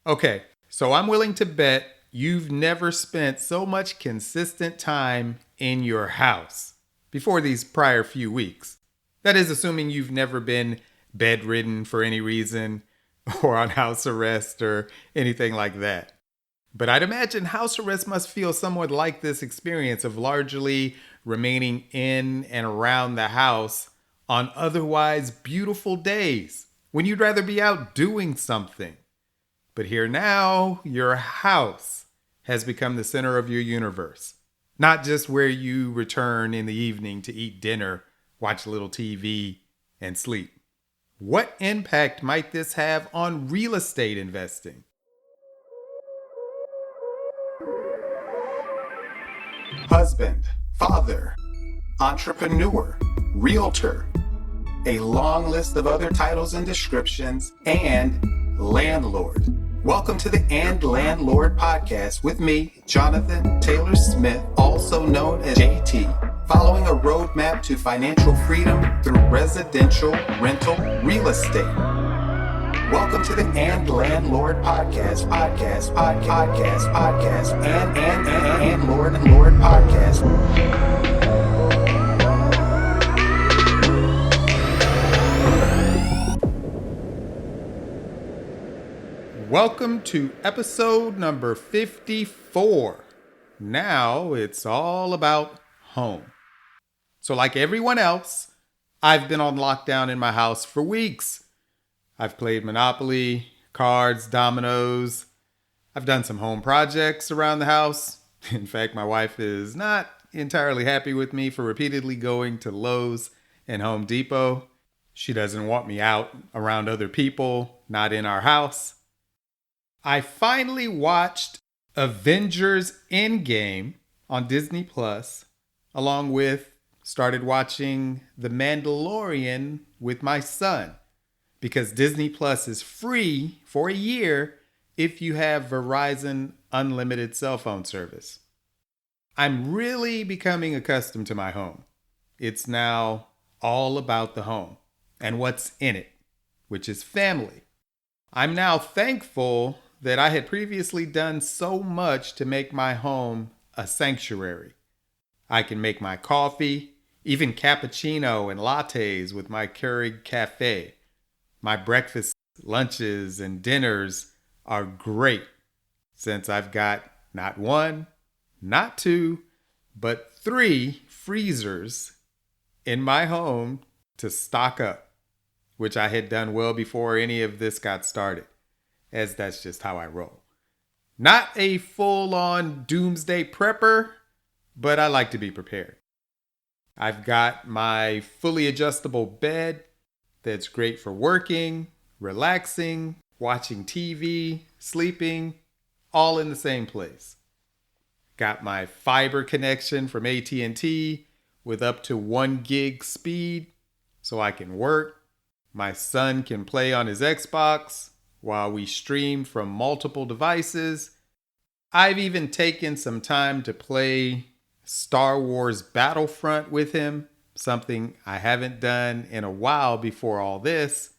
Okay, so I'm willing to bet you've never spent so much consistent time in your house before these prior few weeks. That is, assuming you've never been bedridden for any reason or on house arrest or anything like that. But I'd imagine house arrest must feel somewhat like this experience of largely remaining in and around the house on otherwise beautiful days when you'd rather be out doing something. But here now, your house has become the center of your universe, not just where you return in the evening to eat dinner, watch a little TV, and sleep. What impact might this have on real estate investing? Husband, father, entrepreneur, realtor, a long list of other titles and descriptions, and landlord. Welcome to the And Landlord podcast with me, Jonathan Taylor Smith, also known as JT, following a roadmap to financial freedom through residential rental real estate. Welcome to the And Landlord podcast, and Lord podcast. Welcome to episode number 54. Now it's all about home. So like everyone else, I've been on lockdown in my house for weeks. I've played Monopoly, cards, dominoes. I've done some home projects around the house. In fact, my wife is not entirely happy with me for repeatedly going to Lowe's and Home Depot. She doesn't want me out around other people, not in our house. I finally watched Avengers Endgame on Disney Plus, along with started watching The Mandalorian with my son, because Disney Plus is free for a year if you have Verizon Unlimited cell phone service. I'm really becoming accustomed to my home. It's now all about the home and what's in it, which is family. I'm now thankful that I had previously done so much to make my home a sanctuary. I can make my coffee, even cappuccino and lattes with my Keurig Cafe. My breakfast, lunches, and dinners are great since I've got not one, not two, but 3 freezers in my home to stock up, which I had done well before any of this got started, as that's just how I roll. Not a full-on doomsday prepper, but I like to be prepared. I've got my fully adjustable bed that's great for working, relaxing, watching TV, sleeping, all in the same place. Got my fiber connection from AT&T with up to 1 gig speed so I can work. My son can play on his Xbox while we stream from multiple devices. I've even taken some time to play Star Wars Battlefront with him, something I haven't done in a while before all this.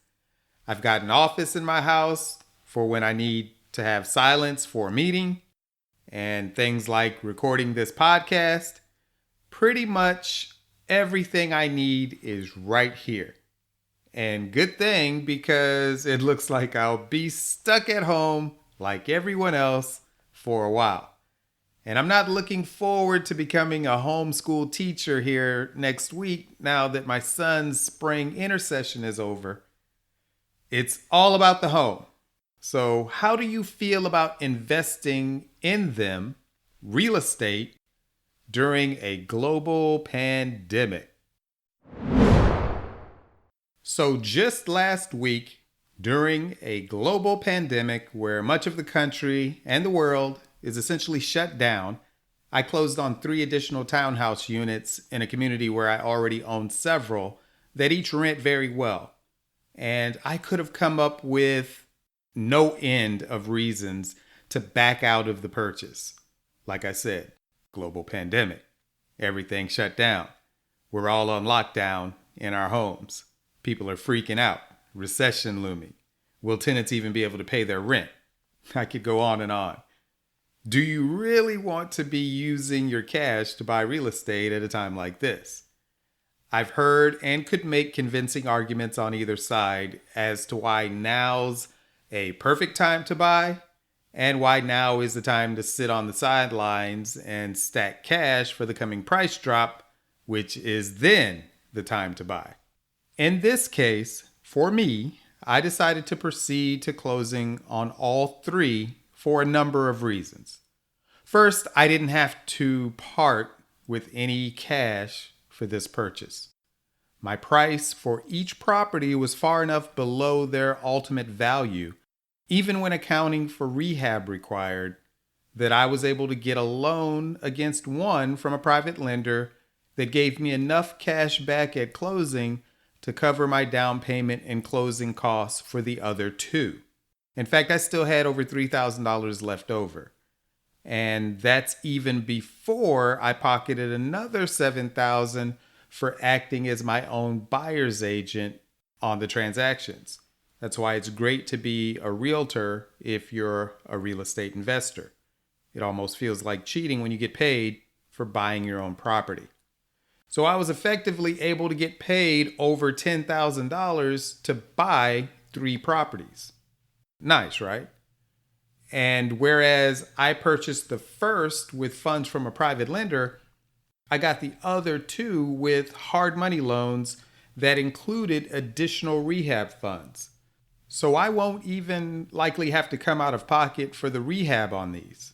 I've got an office in my house for when I need to have silence for a meeting and things like recording this podcast. Pretty much everything I need is right here. And good thing, because it looks like I'll be stuck at home like everyone else for a while. And I'm not looking forward to becoming a homeschool teacher here next week now that my son's spring intersession is over. It's all about the home. So how do you feel about investing in them, real estate, during a global pandemic? So just last week, during a global pandemic where much of the country and the world is essentially shut down, I closed on 3 additional townhouse units in a community where I already own several that each rent very well. And I could have come up with no end of reasons to back out of the purchase. Like I said, global pandemic. Everything shut down. We're all on lockdown in our homes. People are freaking out. Recession looming. Will tenants even be able to pay their rent? I could go on and on. Do you really want to be using your cash to buy real estate at a time like this? I've heard and could make convincing arguments on either side as to why now's a perfect time to buy and why now is the time to sit on the sidelines and stack cash for the coming price drop, which is then the time to buy. In this case, for me, I decided to proceed to closing on all three for a number of reasons. First, I didn't have to part with any cash for this purchase. My price for each property was far enough below their ultimate value, even when accounting for rehab required, that I was able to get a loan against one from a private lender that gave me enough cash back at closing to cover my down payment and closing costs for the other two. In fact, I still had over $3,000 left over. And that's even before I pocketed another $7,000 for acting as my own buyer's agent on the transactions. That's why it's great to be a realtor if you're a real estate investor. It almost feels like cheating when you get paid for buying your own property. So I was effectively able to get paid over $10,000 to buy 3 properties. Nice, right? And whereas I purchased the first with funds from a private lender, I got the other 2 with hard money loans that included additional rehab funds. So I won't even likely have to come out of pocket for the rehab on these.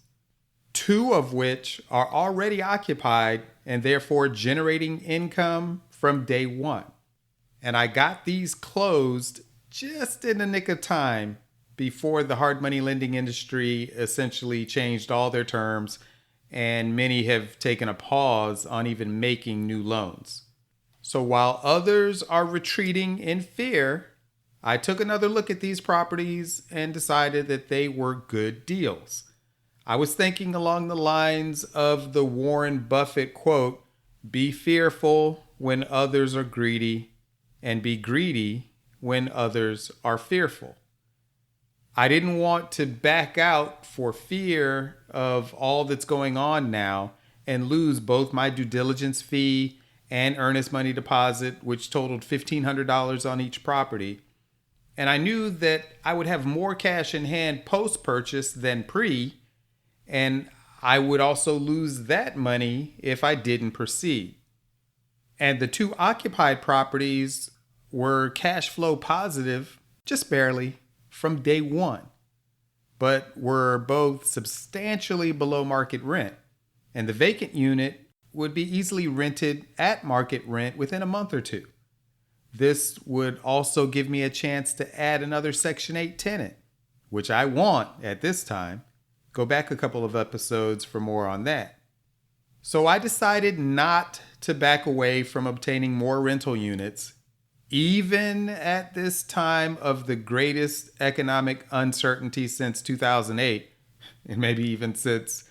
2 of which are already occupied and therefore generating income from day one. And I got these closed just in the nick of time before the hard money lending industry essentially changed all their terms, and many have taken a pause on even making new loans. So while others are retreating in fear, I took another look at these properties and decided that they were good deals. I was thinking along the lines of the Warren Buffett quote, "Be fearful when others are greedy, and be greedy when others are fearful." I didn't want to back out for fear of all that's going on now and lose both my due diligence fee and earnest money deposit, which totaled $1,500 on each property. And I knew that I would have more cash in hand post-purchase than pre, and I would also lose that money if I didn't proceed. And the 2 occupied properties were cash flow positive, just barely, from day one, but were both substantially below market rent. And the vacant unit would be easily rented at market rent within a month or 2. This would also give me a chance to add another Section 8 tenant, which I want at this time. Go back a couple of episodes for more on that. So I decided not to back away from obtaining more rental units, even at this time of the greatest economic uncertainty since 2008, and maybe even since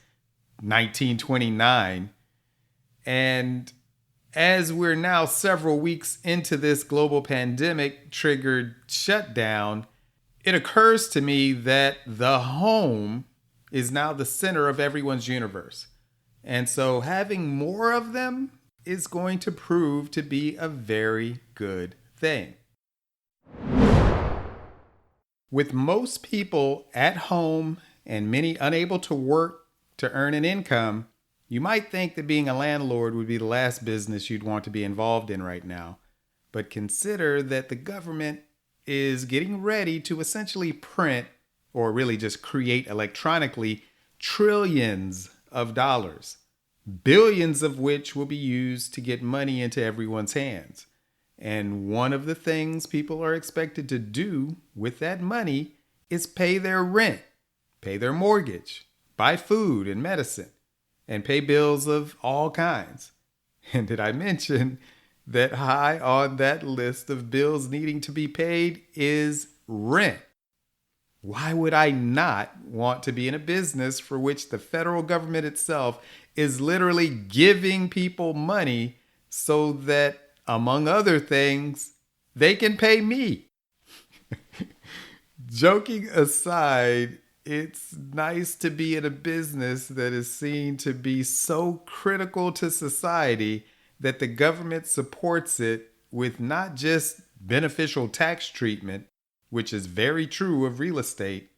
1929. And as we're now several weeks into this global pandemic triggered shutdown, it occurs to me that the home is now the center of everyone's universe. And so having more of them is going to prove to be a very good thing. With most people at home and many unable to work to earn an income, you might think that being a landlord would be the last business you'd want to be involved in right now. But consider that the government is getting ready to essentially print, or really just create electronically, trillions of dollars, billions of which will be used to get money into everyone's hands. And one of the things people are expected to do with that money is pay their rent, pay their mortgage, buy food and medicine, and pay bills of all kinds. And did I mention that high on that list of bills needing to be paid is rent? Why would I not want to be in a business for which the federal government itself is literally giving people money so that, among other things, they can pay me? Joking aside, It's nice to be in a business that is seen to be so critical to society that the government supports it with not just beneficial tax treatment, which is very true of real estate,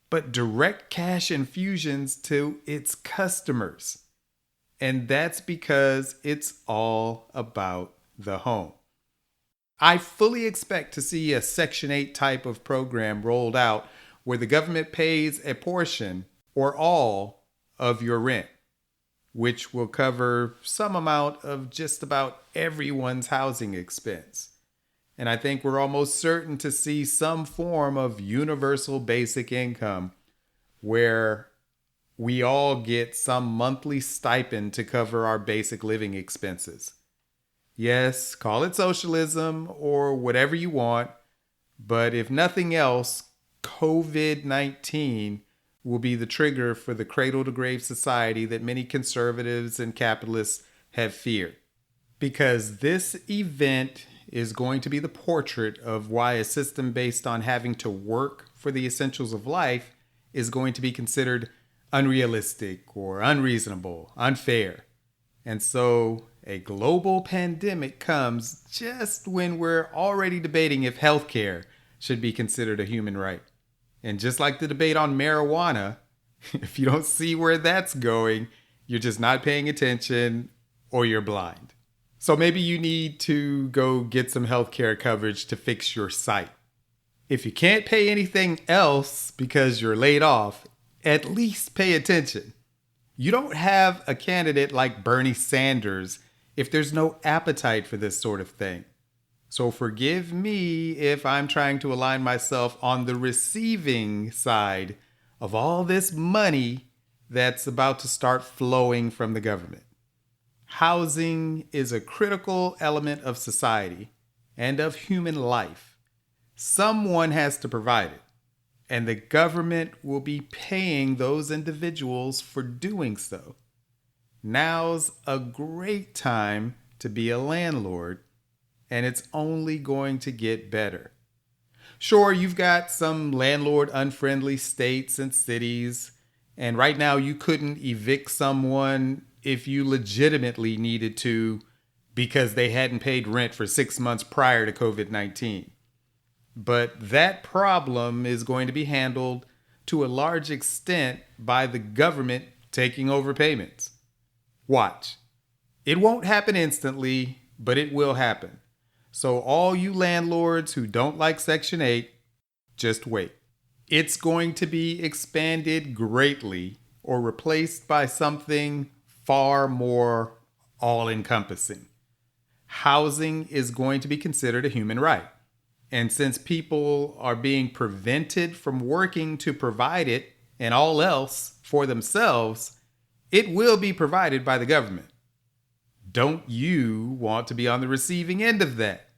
but direct cash infusions to its customers. And that's because it's all about the home. I fully expect to see a Section 8 type of program rolled out where the government pays a portion or all of your rent, which will cover some amount of just about everyone's housing expense. And I think we're almost certain to see some form of universal basic income where we all get some monthly stipend to cover our basic living expenses. Yes, call it socialism or whatever you want, but if nothing else, COVID-19 will be the trigger for the cradle to grave society that many conservatives and capitalists have feared. Because this event is going to be the portrait of why a system based on having to work for the essentials of life is going to be considered unrealistic or unreasonable, unfair. And so a global pandemic comes just when we're already debating if healthcare should be considered a human right. And just like the debate on marijuana, if you don't see where that's going, you're just not paying attention or you're blind. So maybe you need to go get some healthcare coverage to fix your sight. If you can't pay anything else because you're laid off, at least pay attention. You don't have a candidate like Bernie Sanders if there's no appetite for this sort of thing. So forgive me if I'm trying to align myself on the receiving side of all this money that's about to start flowing from the government. Housing is a critical element of society and of human life. Someone has to provide it, and the government will be paying those individuals for doing so. Now's a great time to be a landlord, and it's only going to get better. Sure, you've got some landlord-unfriendly states and cities, and right now you couldn't evict someone if you legitimately needed to because they hadn't paid rent for 6 months prior to COVID-19. But that problem is going to be handled to a large extent by the government taking over payments. Watch. It won't happen instantly, but it will happen. So all you landlords who don't like Section 8, just wait. It's going to be expanded greatly or replaced by something far more all-encompassing. Housing is going to be considered a human right. And since people are being prevented from working to provide it and all else for themselves, it will be provided by the government. Don't you want to be on the receiving end of that?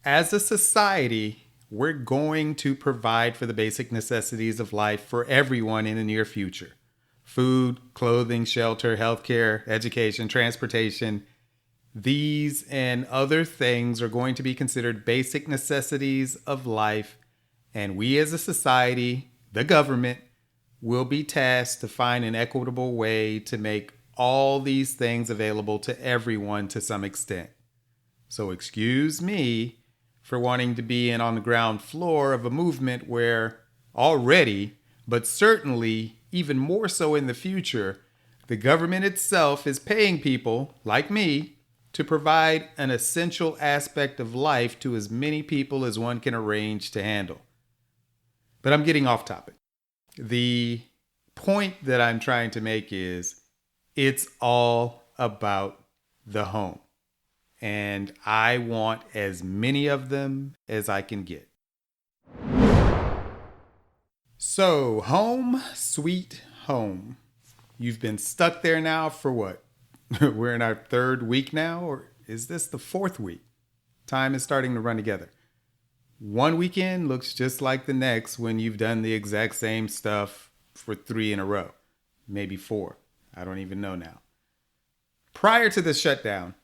As a society, we're going to provide for the basic necessities of life for everyone in the near future. Food, clothing, shelter, healthcare, education, transportation. These and other things are going to be considered basic necessities of life, and we as a society, the government, will be tasked to find an equitable way to make all these things available to everyone to some extent. So excuse me for wanting to be in on the ground floor of a movement where already, but certainly even more so in the future, the government itself is paying people like me to provide an essential aspect of life to as many people as one can arrange to handle. But I'm getting off topic. The point that I'm trying to make is it's all about the home. And I want as many of them as I can get. So, home, sweet home. You've been stuck there now for what? We're in our 3rd week now, or is this the 4th week? Time is starting to run together. One weekend looks just like the next when you've done the exact same stuff for 3 in a row. Maybe 4. I don't even know now. Prior to the shutdown,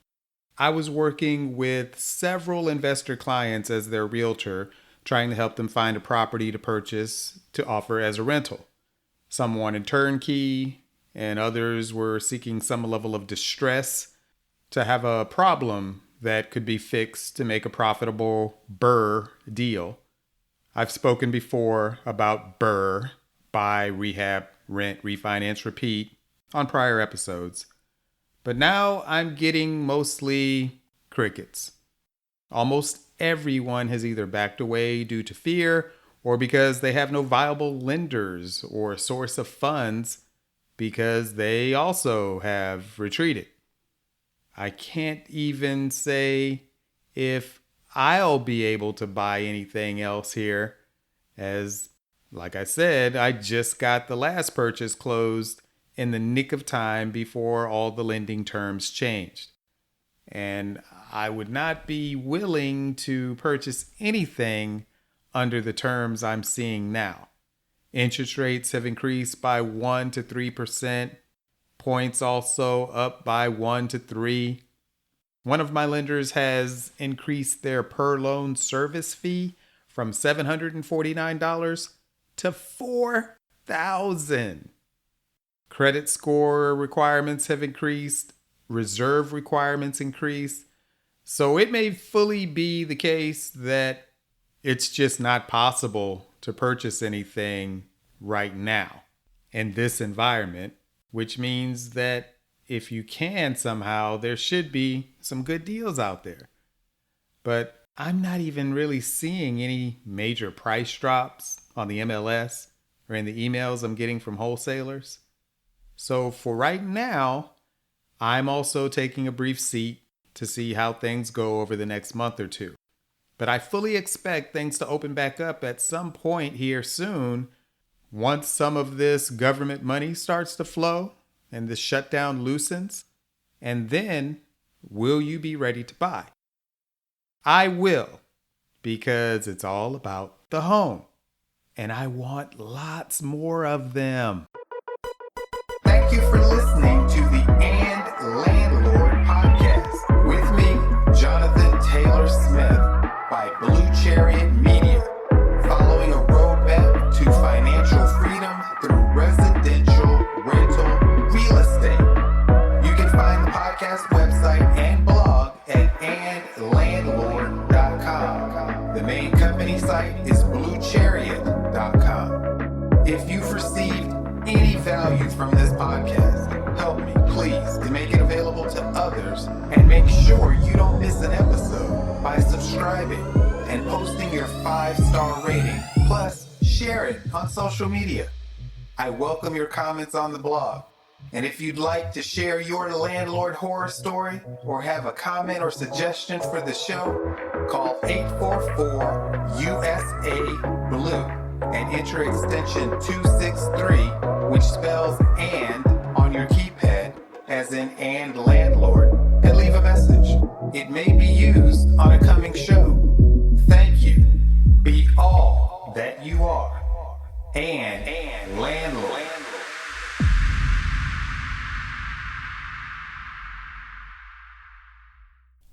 I was working with several investor clients as their realtor, trying to help them find a property to purchase to offer as a rental. Some wanted turnkey, and others were seeking some level of distress to have a problem that could be fixed to make a profitable BRRRR deal. I've spoken before about BRRRR, buy, rehab, rent, refinance, repeat, on prior episodes. But now I'm getting mostly crickets. Almost everyone has either backed away due to fear or because they have no viable lenders or source of funds because they also have retreated. I can't even say if I'll be able to buy anything else here, as, like I said, I just got the last purchase closed in the nick of time before all the lending terms changed. And I would not be willing to purchase anything under the terms I'm seeing now. Interest rates have increased by 1 to 3%. Points also up by 1 to 3. One of my lenders has increased their per loan service fee from $749 to $4,000. Credit score requirements have increased. Reserve requirements increased. So it may fully be the case that it's just not possible to purchase anything right now in this environment, which means that if you can somehow, there should be some good deals out there. But I'm not even really seeing any major price drops on the MLS or in the emails I'm getting from wholesalers. So for right now, I'm also taking a brief seat to see how things go over the next month or two. But I fully expect things to open back up at some point here soon once some of this government money starts to flow and the shutdown loosens. And then, will you be ready to buy? I will, because it's all about the home. And I want lots more of them. Thank you for listening to the Landlord podcast with me, Jonathan Taylor Smith, by Blue Chariot Media, following a roadmap to financial freedom through residential rental real estate. You can find the podcast website and blog at andlandlord.com. The main company site is bluechariot.com. If you've received any value from this podcast, help me, please, to make it available to others, and make sure you don't miss an episode by subscribing and posting your 5-star rating, plus share it on social media. I welcome your comments on the blog. And if you'd like to share your landlord horror story or have a comment or suggestion for the show, call 844-USA-BLUE and enter extension 263, which spells "and" on your keypad, as in "and landlord," and leave a message. It may be used on a coming show. Thank you. Be all that you are. And landlord.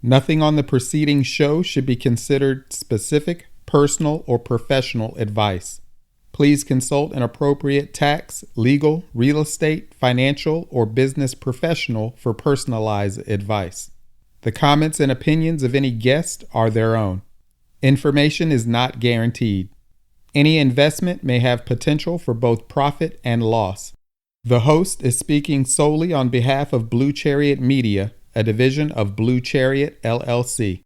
Nothing on the preceding show should be considered specific, personal, or professional advice. Please consult an appropriate tax, legal, real estate, financial, or business professional for personalized advice. The comments and opinions of any guest are their own. Information is not guaranteed. Any investment may have potential for both profit and loss. The host is speaking solely on behalf of Blue Chariot Media, a division of Blue Chariot LLC.